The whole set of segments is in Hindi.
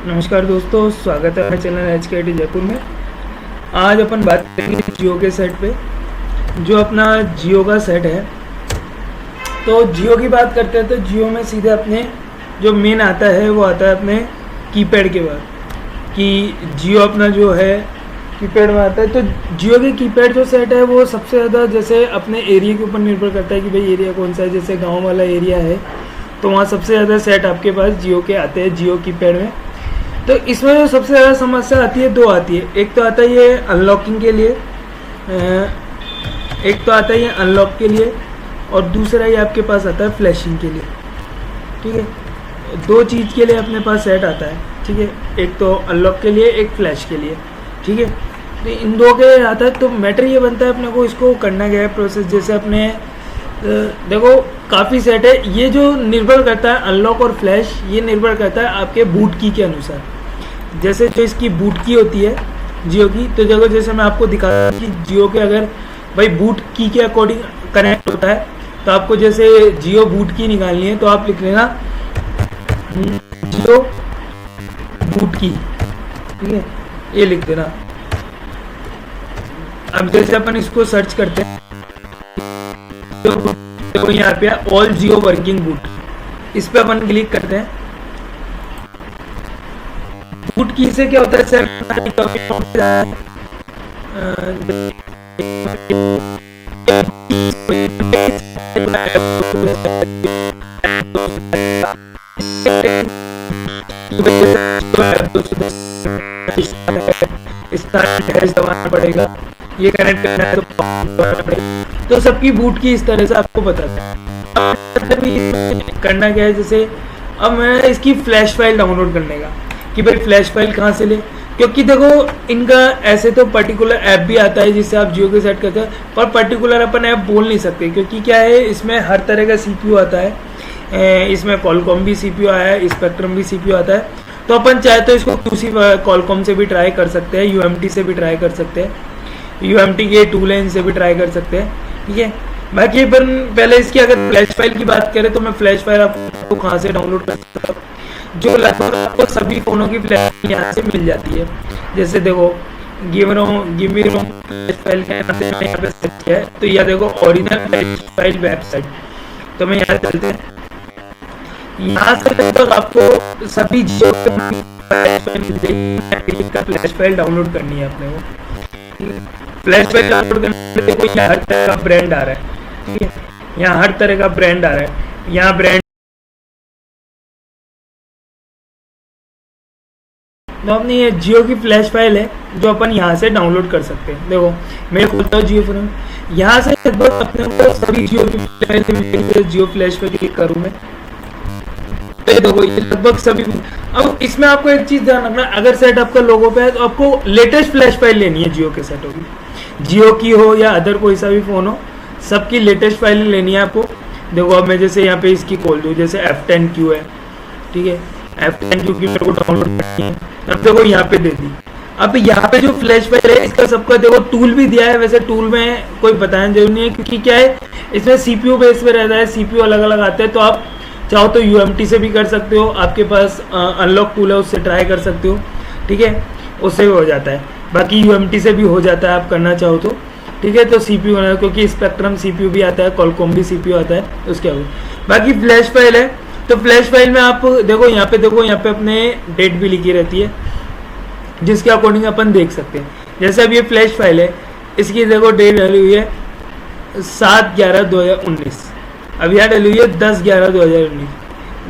नमस्कार दोस्तों, स्वागत है मेरे चैनल HKIT जयपुर में। आज अपन बात करेंगे जियो के सेट पे, जो अपना जियो का सेट है। तो जियो की बात करते हैं तो जियो में सीधे अपने जो मेन आता है वो आता है अपने कीपैड के बाद, कि जियो अपना जो है कीपैड में आता है। तो जियो के कीपैड जो सेट है वो सबसे ज़्यादा जैसे अपने एरिया के ऊपर निर्भर करता है कि भाई एरिया कौन सा है। जैसे गाँव वाला एरिया है तो वहाँ सबसे ज़्यादा सेट आपके पास जियो के आते हैं, जियो कीपैड में। तो इसमें जो सबसे ज़्यादा समस्या आती है दो आती है। एक तो आता है ये अनलॉकिंग के लिए, अनलॉक के लिए, और दूसरा ये आपके पास आता है फ्लैशिंग के लिए। ठीक है, दो चीज़ के लिए अपने पास सेट आता है। ठीक है, एक तो अनलॉक के लिए, एक फ्लैश के लिए। ठीक है, तो इन दो के आता है। तो मैटर ये बनता है अपने को इसको करना क्या है प्रोसेस। जैसे अपने देखो काफ़ी सेट है, ये जो निर्भर करता है अनलॉक और फ्लैश, ये निर्भर करता है आपके बूट की के अनुसार। जैसे जो इसकी बूट की होती है जियो की, तो देखो जैसे मैं आपको दिखा रहा हूँ कि जियो के अगर भाई बूट की के अकॉर्डिंग कनेक्ट होता है, तो आपको जैसे जियो बूट की निकालनी है तो आप लिख लेना जियो बूट की। ठीक है, ये लिख देना। अब जैसे अपन इसको सर्च करते हैं तो यहाँ पे ऑल जियो वर्किंग बूट, इस पे अपन क्लिक करते हैं। बूट की से क्या होता है सर, दबाना पड़ेगा, ये कनेक्ट करना है तो सबकी बूट की इस तरह से आपको बताता है। करना क्या है, जैसे अब मैं इसकी फ्लैश फाइल डाउनलोड करने का कि भाई फ्लैश फाइल कहाँ से ले, क्योंकि देखो इनका ऐसे तो पर्टिकुलर ऐप भी आता है जिससे आप जियो के सेट करते हैं, पर पर्टिकुलर अपन ऐप बोल नहीं सकते क्योंकि क्या है इसमें हर तरह का CPU आता है। इसमें कॉलकॉम भी CPU आया है, स्पेक्ट्रम भी CPU आता है। तो अपन चाहे तो इसको किसी कॉलकॉम से भी ट्राई कर सकते हैं, UMT से भी ट्राई कर सकते हैं, UMT के टूल है इनसे भी ट्राई कर सकते हैं। ठीक है, बाकी अपन पहले इसकी अगर फ्लैश फाइल की बात करें तो मैं फ्लैश फाइल आपको कहाँ से डाउनलोड कर सकता हूँ, जो लगभग आपको सभी फोनों की फ्लैश फाइल यहाँ से मिल जाती है। जैसे देखो गिव फ्लैश फाइल के नाम से मैंने यहाँ पे सर्च किया है, तो यह देखो ओरिजिनल फ्लैश फाइल वेबसाइट। तो मैं यहाँ चलते हैं, यहाँ से लगभग आपको सभी जियो फ्लैश फाइल मिल जाएगी। फ्लैश फाइल डाउनलोड करनी है अपने को। फ्लैश फाइल डाउनलोड करने देखो यहाँ हर तरह का ब्रांड आ रहा है। ठीक है, यहाँ हर तरह का ब्रांड आ रहा है। यहाँ ब्रांड तो अपनी ये जियो की फ्लैश फाइल है जो अपन यहाँ से डाउनलोड कर सकते हैं। देखो मैं खोलता हूँ जियो फोन, यहाँ से लगभग अपने को सभी जियो की फ्लैश फाइल, जियो फ्लैश फाइल क्लिक करूँ मैं तो देखो ये लगभग सभी। अब इसमें आपको एक चीज ध्यान रखना, अगर सेट आपका लोगो पे है तो आपको लेटेस्ट फ्लैश फाइल लेनी है। जियो के सेट होगी, जियो की हो या अदर कोई सा भी फोन हो, सबकी लेटेस्ट फाइल लेनी है आपको। देखो अब मैं जैसे यहाँ पे इसकी खोल दूँ, जैसे F10Q है। ठीक है, F10Q की मेरे को डाउनलोड करनी है। अब देखो यहाँ पे दे दी। अब यहाँ पे जो फ्लैश फाइल है इसका सबका देखो टूल भी दिया है। वैसे टूल में कोई बताना जरूरी नहीं है क्योंकि क्या है इसमें CPU बेस पे रहता है, CPU अलग अलग आते हैं। तो आप चाहो तो UMT से भी कर सकते हो, आपके पास अनलॉक टूल है उससे ट्राई कर सकते हो। ठीक है, उससे भी हो जाता है, बाकी UMT से भी हो जाता है आप करना चाहो तो। ठीक है, तो CPU होना है क्योंकि स्पेक्ट्रम CPU भी आता है, कॉलकॉम भी CPU आता है, उसके आगे बाकी फ्लैश फाइल है। तो फ्लैश फाइल में आप देखो यहाँ पे अपने डेट भी लिखी रहती है जिसके अकॉर्डिंग अपन देख सकते हैं। जैसे अब ये फ्लैश फाइल है, इसकी देखो डेट डाली हुई है 7/11/2019, अब यहाँ डाली हुई है 10/11/2019।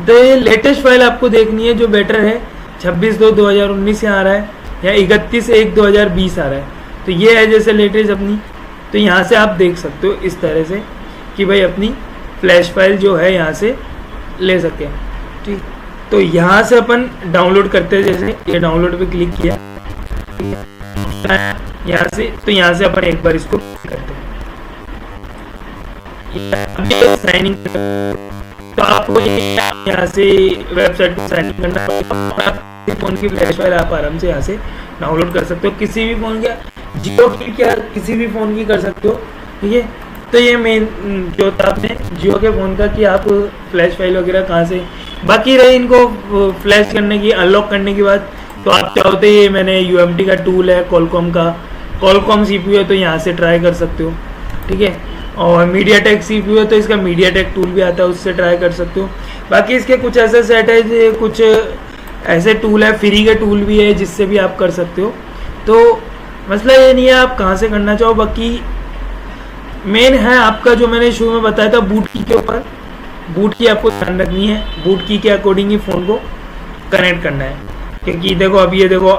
तो ये लेटेस्ट फाइल आपको देखनी है जो बेटर है। 26/2/2019 यहाँ आ रहा है या 31/1/2020 आ रहा है। तो ये है जैसे लेटेस्ट अपनी। तो यहाँ से आप देख सकते हो इस तरह से कि भाई अपनी फ्लैश फाइल जो है यहाँ से ले सके। ठीक, तो यहाँ से अपन डाउनलोड करते हैं। जैसे ये डाउनलोड पे क्लिक किया यहाँ से, तो यहाँ से अपन एक बार इसको करते हैं साइन इन। तो आपको यहाँ से वेबसाइट पर साइन इन करना पड़ेगा। फोन की फ्लैश फाइल आप आराम से यहाँ से डाउनलोड कर सकते हो, किसी भी फोन का, जियो की क्या किसी भी फोन की कर सकते हो। ठीक है, तो ये मेन जो था आपने जियो के फ़ोन का कि आप फ्लैश फाइल वगैरह कहाँ से बाकी रही इनको फ्लैश करने की, अनलॉक करने की बात, तो आप चाहो तो ये मैंने UMT का टूल है कॉलकॉम का, कॉलकॉम CPU है तो यहाँ से ट्राई कर सकते हो, ठीक है। और मीडियाटेक CPU है तो इसका मीडियाटेक टूल भी आता है, उससे ट्राई कर सकते हो। बाकी इसके कुछ ऐसे सेट है, कुछ ऐसे टूल है, फ्री के टूल भी है जिससे भी आप कर सकते हो। तो मसला ये नहीं है आप कहाँ से करना चाहो। बाकी मेन है आपका जो मैंने शुरू में बताया था बूट की के ऊपर, बूट की आपको ध्यान रखनी है, बूट की के अकॉर्डिंग ही फ़ोन को कनेक्ट करना है। क्योंकि देखो अब ये देखो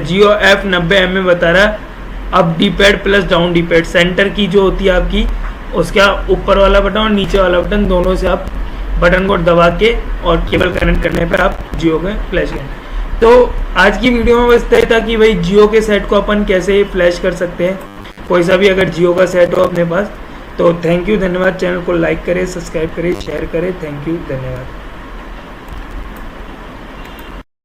जियो F90M में बता रहा है up D pad plus down D pad, centre की जो होती है आपकी उसका ऊपर वाला बटन और नीचे वाला बटन दोनों से आप बटन को दबा के और केबल कनेक्ट करने पर आप जियो के फ्लैश करें। तो आज की वीडियो में बस इतना ही था कि भाई जियो के सेट को अपन कैसे फ्लैश कर सकते हैं। कोई सा भी अगर जियो का सेट हो अपने पास तो थैंक यू, धन्यवाद। चैनल को लाइक करें, सब्सक्राइब करें, शेयर करें। थैंक यू, धन्यवाद।